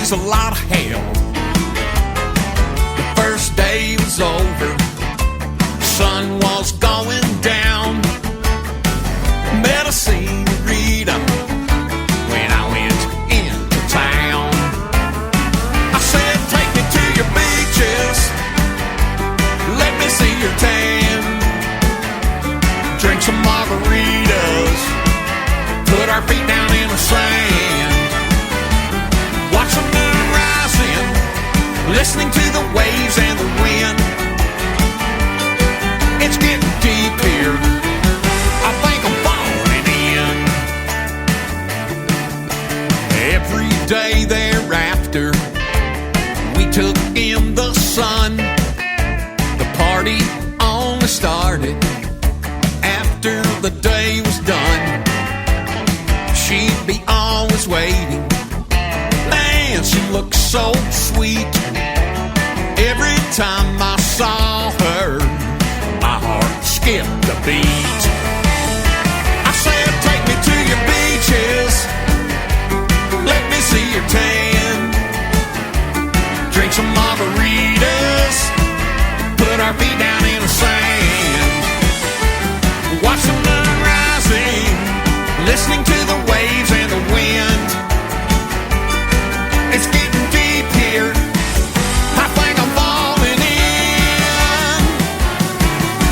is a lot of hell. The first day was over, sun was going down. Met a senorita when I went into town. I said, take me to your beaches, let me see your tan. Drink some margaritas, put our feet down in the sand. Watch the moon rising, listening to the waves and the wind. It's getting deep here, I think I'm falling in. Every day thereafter, we took in the sun. The party only started after the day was done. She'd be always waiting, man, she looked so sweet. Every time I saw her, my heart skipped a beat. I said, take me to your beaches, let me see your tan. Drink some margaritas, put our feet down in the sand. Watch the moon rising, listening to the waves and the wind. It's getting deep here, I think I'm falling in.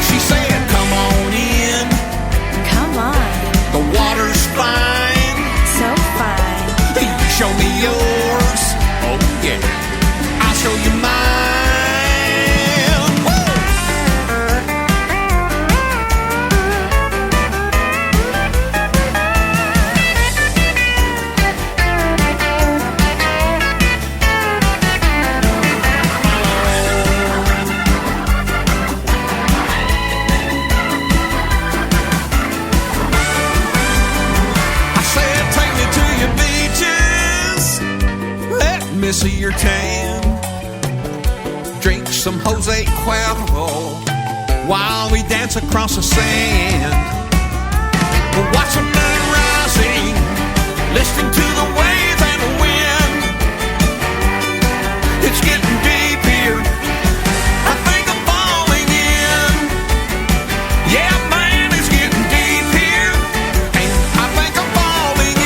She said, come on in. Come on. The water's fine. So fine. You show me yours. Oh yeah, I'll show you mine. Me see your tan. Drink some Jose Cuervo while we dance across the sand. We'll watch the moon rising, listening to the waves and the wind. It's getting deep here, I think I'm falling in. Yeah, man, it's getting deep here, and I think I'm falling in.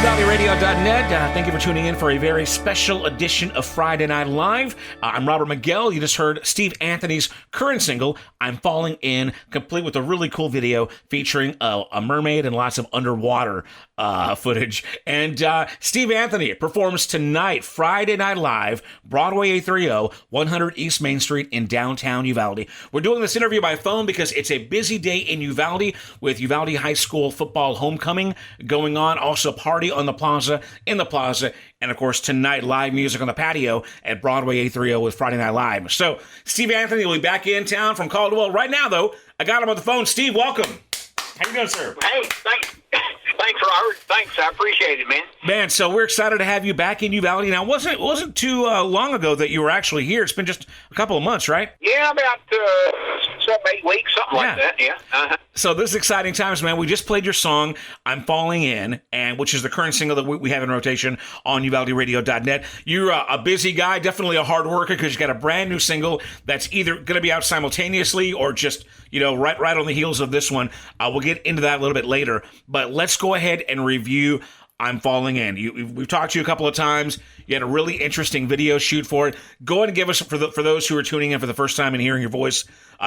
UValleyRadio.net. Thank you for tuning in for a very special edition of Friday Night Live. I'm Robert Miguel. You just heard Steve Anthony's current single, I'm Falling In, complete with a really cool video featuring a mermaid and lots of underwater footage. And Steve Anthony performs tonight, Friday Night Live, Broadway 830, 100 East Main Street in downtown Uvalde. We're doing this interview by phone because it's a busy day in Uvalde with Uvalde High School football homecoming going on. Also, party on the plaza, in the plaza, and of course, tonight, live music on the patio at Broadway 830 with Friday Night Live. So, Steve Anthony will be back in town from Caldwell. Right now, though, I got him on the phone. Steve, welcome. How you doing, sir? Hey, thanks. Thanks, Robert. Thanks, I appreciate it, man. Man, so we're excited to have you back in Uvalde. Now, it wasn't too long ago that you were actually here. It's been just a couple of months, right? Yeah, about 7-8 weeks, something like that. Yeah. Uh-huh. So this is exciting times, man. We just played your song, I'm Falling In, and which is the current single that we have in rotation on UvaldeRadio.net. You're a busy guy, definitely a hard worker, because you got a brand new single that's either going to be out simultaneously or just, right on the heels of this one. We'll get into that a little bit later, but let's go ahead and review I'm Falling In. We've talked to you a couple of times. You had a really interesting video shoot for it. Go ahead and give us, for those who are tuning in for the first time and hearing your voice,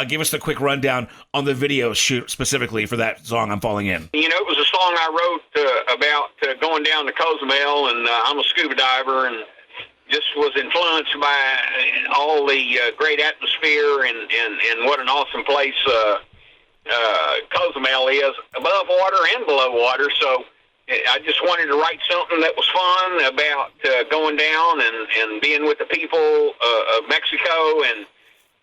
give us the quick rundown on the video shoot specifically for that song, I'm Falling In. It was a song I wrote about going down to Cozumel, and I'm a scuba diver, and just was influenced by all the great atmosphere and what an awesome place Cozumel is, above water and below water. So I just wanted to write something that was fun about going down and being with the people of Mexico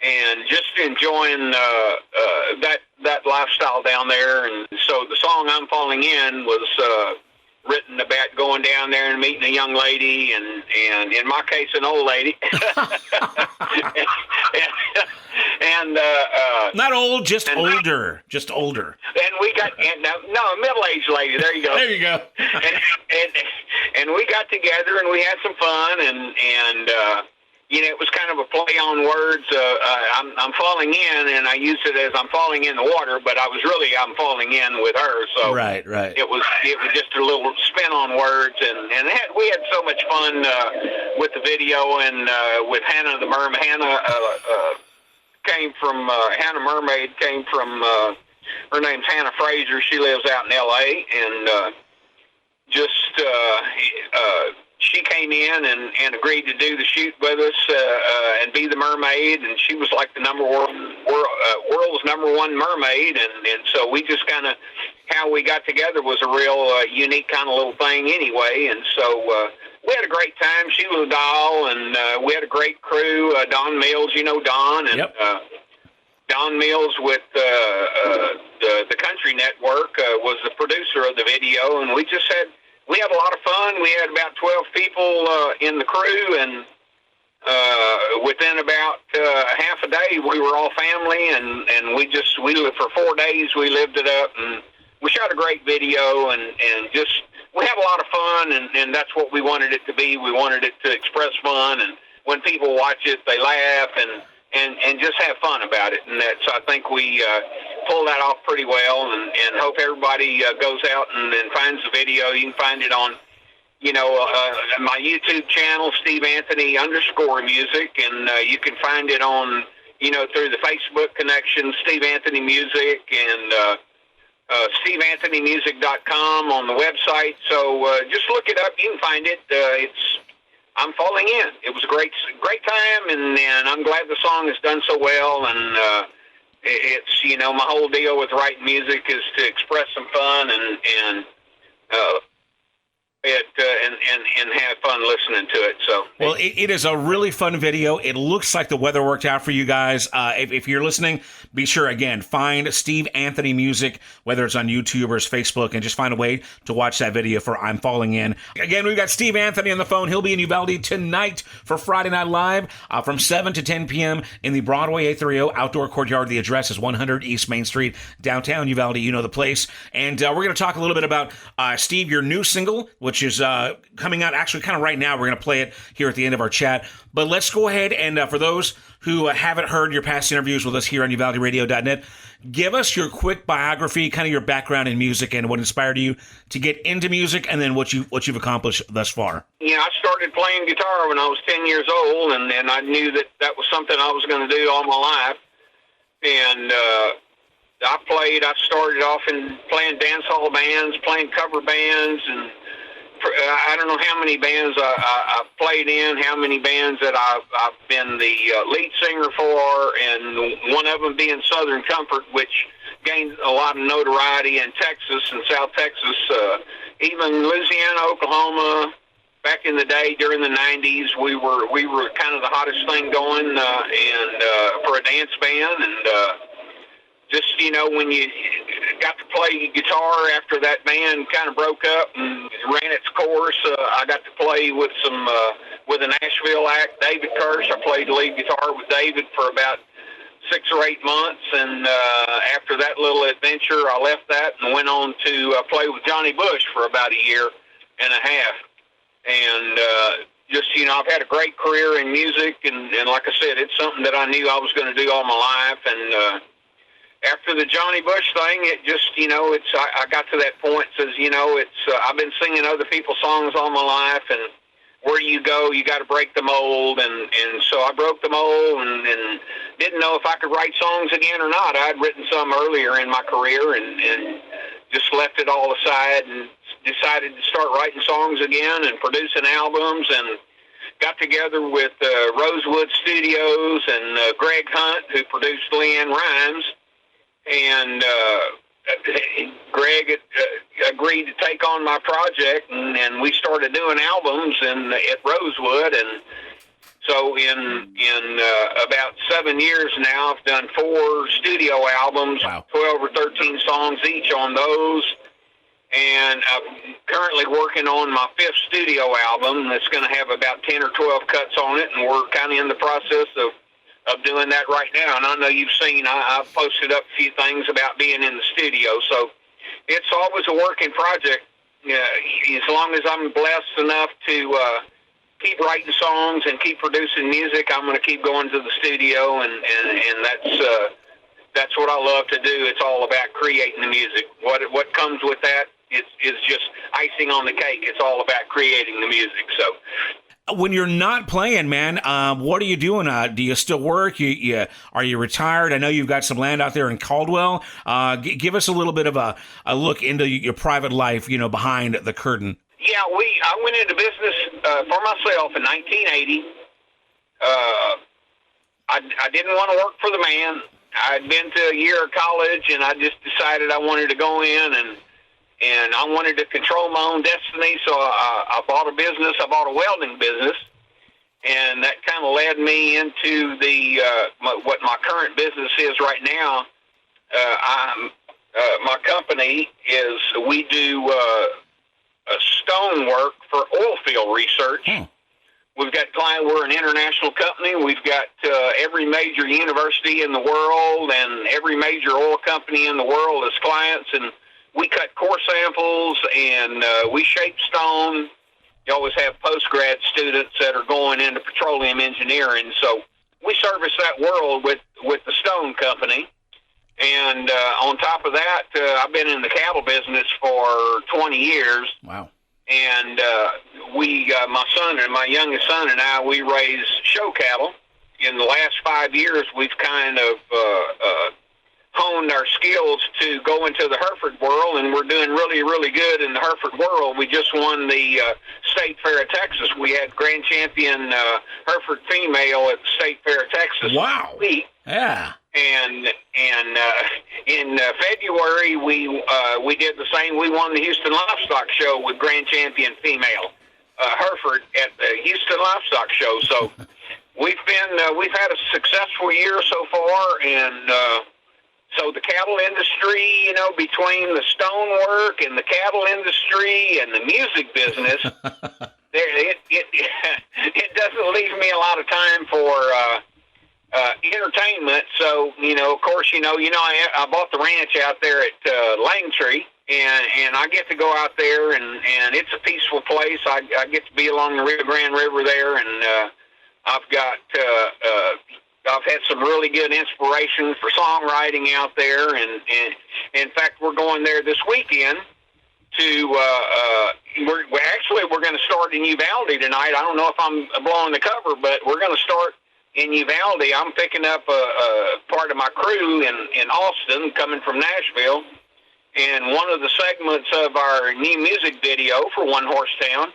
and just enjoying that lifestyle down there. And so the song I'm Falling In was written about going down there and meeting a young lady, and in my case, an old lady. and Not old, just older. Just older. and we got no middle-aged lady. There you go. There you go. and we got together and we had some fun and it was kind of a play on words. I'm falling in, and I used it as I'm falling in the water, but I'm falling in with her. So Right. It was just a little spin on words, and we had so much fun with the video and with Hannah the Mermaid. Hannah Mermaid came from. Her name's Hannah Fraser. She lives out in L.A. and she came in and agreed to do the shoot with us and be the mermaid, and she was like the world's number one mermaid, and so we just kind of, how we got together was a real unique kind of little thing anyway, and so we had a great time. She was a doll, and we had a great crew. Don Mills, you know Don, and Yep. Don Mills with the Country Network was the producer of the video, and we had a lot of fun. We had about 12 people in the crew, and within about half a day, we were all family, and we lived for 4 days. We lived it up, and we shot a great video, and we had a lot of fun, and that's what we wanted it to be. We wanted it to express fun, and when people watch it, they laugh and just have fun about it. And so I think we pulled that off pretty well, and hope everybody goes out and finds the video. You can find it on, my YouTube channel, Steve Anthony _music, and you can find it on, through the Facebook connection, Steve Anthony Music, and SteveAnthonyMusic.com on the website. So just look it up. You can find it. I'm falling in. It was a great time, and I'm glad the song has done so well. And it's my whole deal with writing music is to express some fun and have fun listening to it. So well, it is a really fun video. It looks like the weather worked out for you guys. If you're listening, be sure, again, find Steve Anthony Music, whether it's on YouTube or his Facebook, and just find a way to watch that video for I'm Falling In. Again, we've got Steve Anthony on the phone. He'll be in Uvalde tonight for Friday Night Live from 7 to 10 p.m. in the Broadway 830 Outdoor Courtyard. The address is 100 East Main Street, downtown Uvalde. You know the place. And we're going to talk a little bit about, Steve, your new single, which is coming out actually kind of right now. We're going to play it here at the end of our chat. But let's go ahead and for those who haven't heard your past interviews with us here on UvaldeRadio.net, give us your quick biography, kind of your background in music and what inspired you to get into music, and then what you've accomplished thus far. I started playing guitar when I was 10 years old, and I knew that was something I was going to do all my life. And I started off in playing dance hall bands, playing cover bands, and I don't know how many bands I've played in, how many bands that I've been the lead singer for, and one of them being Southern Comfort, which gained a lot of notoriety in Texas and South Texas, even Louisiana, Oklahoma. Back in the day, during the 90s, we were kind of the hottest thing going, and for a dance band, and just, when you got to play guitar after that band kind of broke up and ran its course, I got to play with with a Nashville act, David Kirsch. I played lead guitar with David for about 6 or 8 months, and after that little adventure, I left that and went on to play with Johnny Bush for about a year and a half. And I've had a great career in music, and like I said, it's something that I knew I was going to do all my life, and after the Johnny Bush thing, it just, I got to that point, says, I've been singing other people's songs all my life, and where you go, you got to break the mold, and so I broke the mold and didn't know if I could write songs again or not. I'd written some earlier in my career and just left it all aside and decided to start writing songs again and producing albums, and got together with Rosewood Studios and Greg Hunt, who produced Leanne Rimes. And Greg agreed to take on my project, and we started doing albums at Rosewood. And so in about 7 years now, I've done 4 studio albums, wow. 12 or 13 songs each on those. And I'm currently working on my 5th studio album that's going to have about 10 or 12 cuts on it, and we're kind of in the process of of doing that right now. And I know you've seen, I've posted up a few things about being in the studio. So it's always a working project. As long as I'm blessed enough to keep writing songs and keep producing music, I'm going to keep going to the studio, and that's what I love to do. It's all about creating the music. What comes with that is just icing on the cake. It's all about creating the music. So. When you're not playing, man, what are you doing? Do you still work? Are you retired? I know you've got some land out there in Caldwell. Give us a little bit of a look into your private life, behind the curtain. Yeah, I went into business for myself in 1980. I didn't want to work for the man. I'd been to a year of college, and I just decided I wanted to go in and I wanted to control my own destiny, so I bought a business. I bought a welding business, and that kind of led me into what my current business is right now. My company is, we do stone work for oil field research. We've got we're an international company. We've got every major university in the world and every major oil company in the world as clients, and we cut core samples, and we shape stone. You always have post-grad students that are going into petroleum engineering. So we service that world with the stone company. And on top of that, I've been in the cattle business for 20 years. Wow. And my youngest son and I, we raise show cattle. In the last 5 years, we've kind of honed our skills to go into the Hereford world, and we're doing really, really good in the Hereford world. We just won the State Fair of Texas. We had grand champion Hereford female at the State Fair of Texas. Wow. Yeah. And in February, we did the same. We won the Houston Livestock Show with grand champion female Hereford at the Houston Livestock Show. So we've had a successful year so far, and so the cattle industry, between the stonework and the cattle industry and the music business, it doesn't leave me a lot of time for entertainment. So, of course, I bought the ranch out there at Langtree, and I get to go out there, and it's a peaceful place. I get to be along the Rio Grande River there, and I've had some really good inspiration for songwriting out there, and in fact, we're going there this weekend to, we're going to start in Uvalde tonight. I don't know if I'm blowing the cover, but we're going to start in Uvalde. I'm picking up a part of my crew in Austin, coming from Nashville, and one of the segments of our new music video for One Horse Town,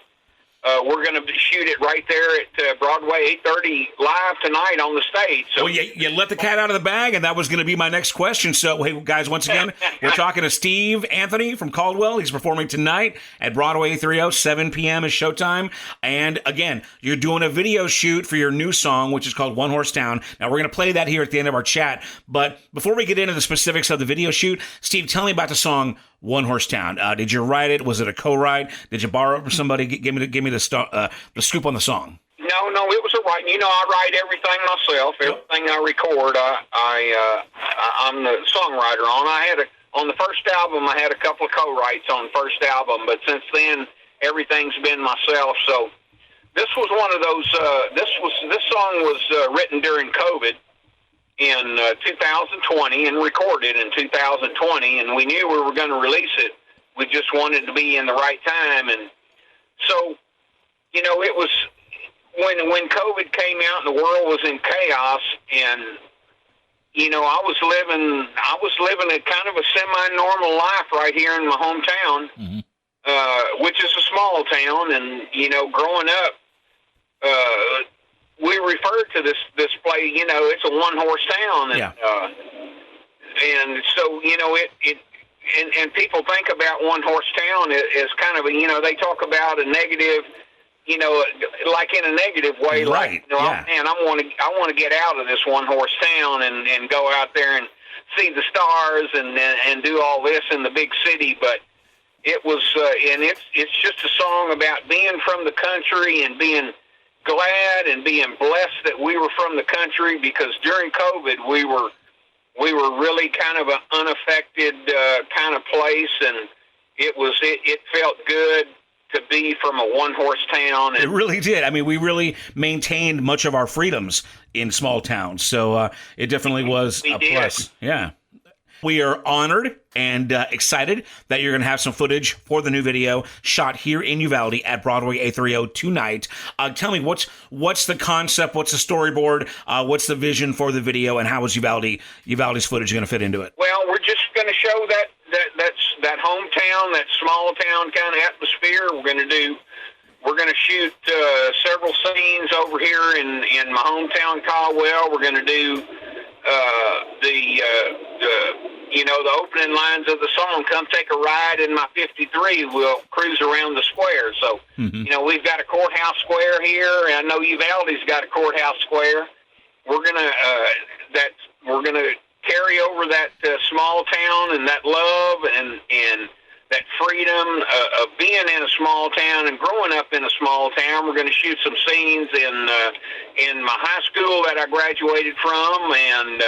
we're going to shoot it right there at Broadway, 8:30 live tonight on the stage. So, well, you let the cat out of the bag, and that was going to be my next question. So, hey, guys, once again, we're talking to Steve Anthony from Caldwell. He's performing tonight at Broadway 830, 7 p.m. is showtime. And, again, you're doing a video shoot for your new song, which is called One Horse Town. Now, we're going to play that here at the end of our chat. But before we get into the specifics of the video shoot, Steve, tell me about the song One Horse Town. Did you write it? Was it a co-write? Did you borrow it from somebody? Give me the scoop on the song. No, it was a writing. I write everything myself. Everything I record, I'm the songwriter on. On the first album, I had a couple of co-writes on the first album, but since then, everything's been myself. So this was one of those. This song was written during COVID in 2020 and recorded in 2020, and we knew we were going to release it. We just wanted to be in the right time, and so it was when COVID came out and the world was in chaos, and I was living a kind of a semi-normal life right here in my hometown, which is a small town, and growing up, we referred to this place, it's a one-horse town, and so and people think about one-horse town as kind of a, they talk about a negative, like in a negative way, right? Man, I want to get out of this one-horse town and go out there and see the stars and do all this in the big city, but it was, and it's just a song about being from the country and being glad and being blessed that we were from the country, because during COVID we were really kind of an unaffected kind of place, and it felt good to be from a one-horse town. And it really did. I mean, we really maintained much of our freedoms in small towns, so it definitely was a plus. Yeah. We are honored and excited that you're going to have some footage for the new video shot here in Uvalde at Broadway A30 tonight. Tell me, what's the concept? What's the storyboard? What's the vision for the video? And how is Uvalde's footage going to fit into it? Well, we're just going to show that hometown, that small town kind of atmosphere. We're going to shoot several scenes over here in my hometown, Caldwell. We're going to do the opening lines of the song, "Come Take a Ride in My 53." We'll cruise around the square. So, we've got a courthouse square here. I know Uvalde's got a courthouse square. We're gonna carry over that small town and that love and that freedom of being in a small town and growing up in a small town. We're going to shoot some scenes in my high school that I graduated from, and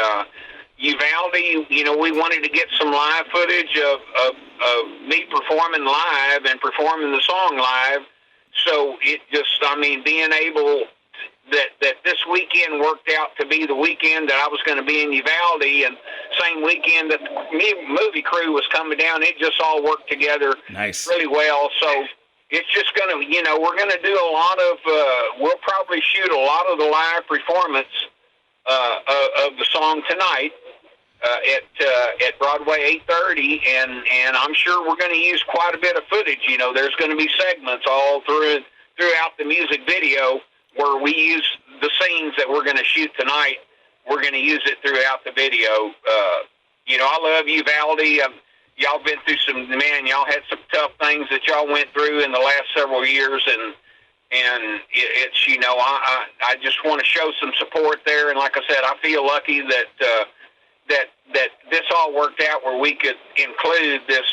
Uvalde. We wanted to get some live footage of me performing live and performing the song live. So it just, being able that this weekend worked out to be the weekend that I was going to be in Uvalde, and same weekend that the movie crew was coming down. It just all worked together really well. So it's just going to, we're going to do a lot of, we'll probably shoot a lot of the live performance of the song tonight at Broadway 8:30, and I'm sure we're going to use quite a bit of footage. There's going to be segments all throughout the music video where we use the scenes that we're going to shoot tonight. We're going to use it throughout the video. I love Uvalde. Y'all been through y'all had some tough things that y'all went through in the last several years, and it's, I just want to show some support there. And like I said, I feel lucky that this all worked out where we could include this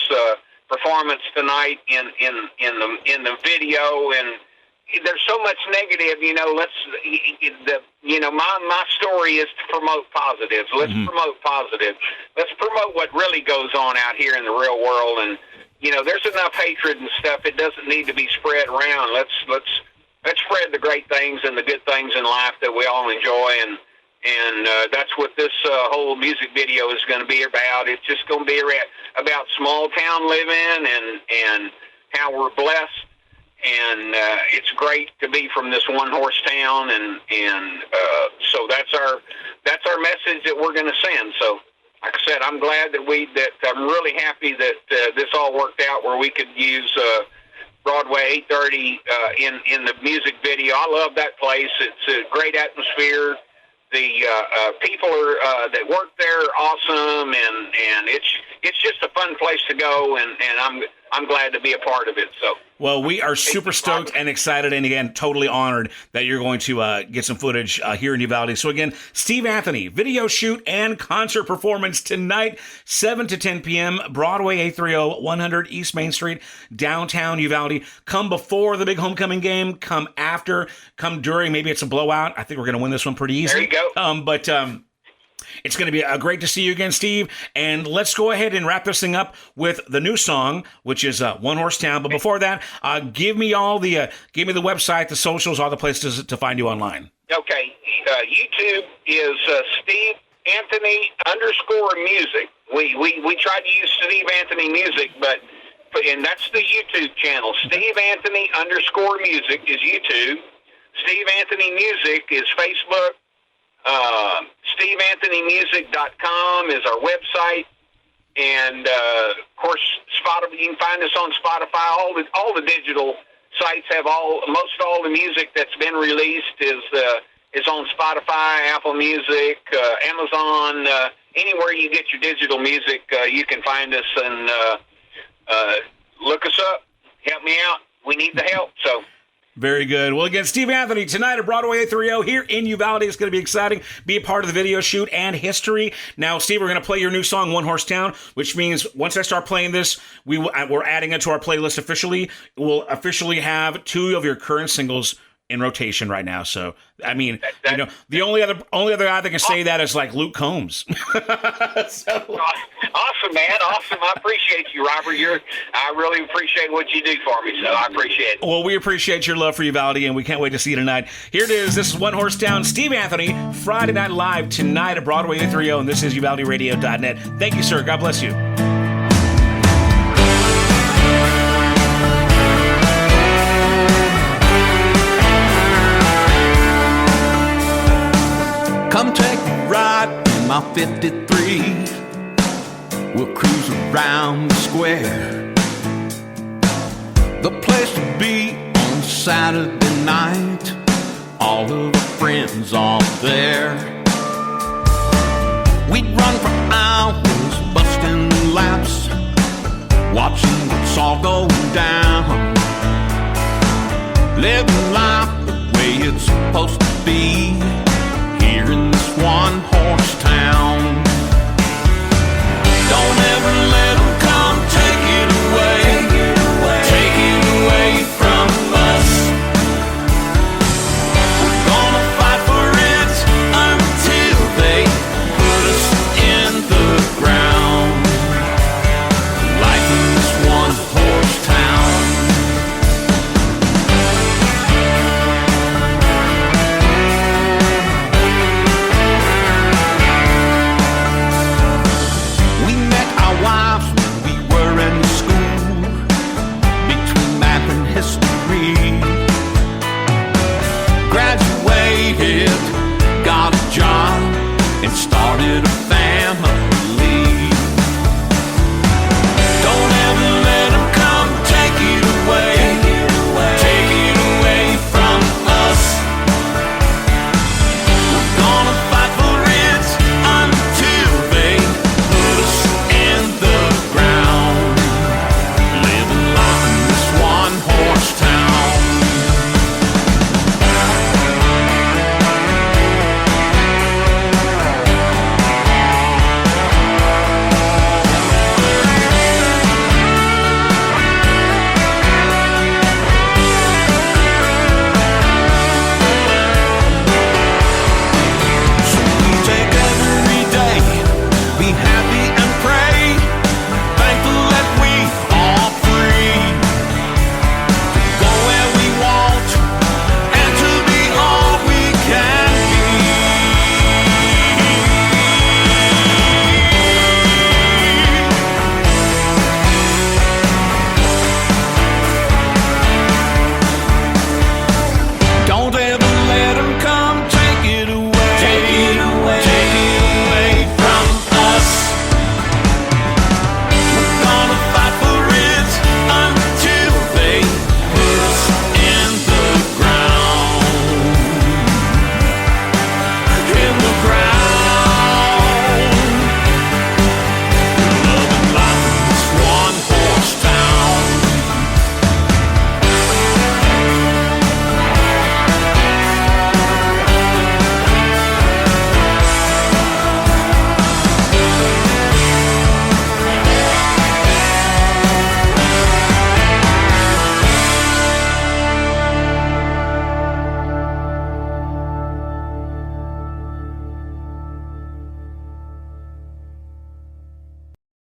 performance tonight in the video. And there's so much negative, my story is to promote positives. Let's promote positive. Let's promote what really goes on out here in the real world. And, there's enough hatred and stuff. It doesn't need to be spread around. Let's spread the great things and the good things in life that we all enjoy. And that's what this whole music video is going to be about. It's just going to be about small town living and how we're blessed. And it's great to be from this one-horse town, and so that's our message that we're going to send. So, like I said, I'm glad that I'm really happy that this all worked out where we could use Broadway 8:30 in the music video. I love that place. It's a great atmosphere. The people that work there are awesome, and it's just a fun place to go, and I'm glad to be a part of it. So. Well, we are super stoked and excited, and again, totally honored that you're going to get some footage here in Uvalde. So again, Steve Anthony, video shoot and concert performance tonight, 7 to 10 p.m., Broadway 830, 100 East Main Street, downtown Uvalde. Come before the big homecoming game, come after, come during. Maybe it's a blowout. I think we're going to win this one pretty easy. There you go. But it's going to be great to see you again, Steve. And let's go ahead and wrap this thing up with the new song, which is One Horse Town. But before that, give me the website, the socials, all the places to find you online. Okay. YouTube is Steve Anthony _music. We tried to use Steve Anthony Music, and that's the YouTube channel. Steve Anthony _music is YouTube. Steve Anthony Music is Facebook. SteveAnthonyMusic.com is our website, and of course, you can find us on Spotify. All the digital sites have most all the music that's been released is on Spotify, Apple Music, Amazon, anywhere you get your digital music, you can find us and look us up. Help me out. We need the help. So. Very good. Well, again, Steve Anthony, tonight at Broadway 830 here in Uvalde. It's going to be exciting. Be a part of the video shoot and history. Now, Steve, we're going to play your new song, One Horse Town, which means once I start playing this, we're adding it to our playlist officially. We'll officially have 2 of your current singles in rotation right now. So, I mean, the only other guy that can say that is like Luke Combs. Awesome, man. Awesome. I appreciate you, Robert. I really appreciate what you do for me, so I appreciate it. Well, we appreciate your love for Uvalde, and we can't wait to see you tonight. Here it is. This is One Horse Town, Steve Anthony, Friday Night Live tonight at Broadway 830, and this is UvaldeRadio.net. Thank you, sir. God bless you. Come take a ride in my 53. We'll cruise around the square. The place to be on Saturday night. All of our friends are there. We'd run for hours, busting laps, watching what's all going down. Living life the way it's supposed to be.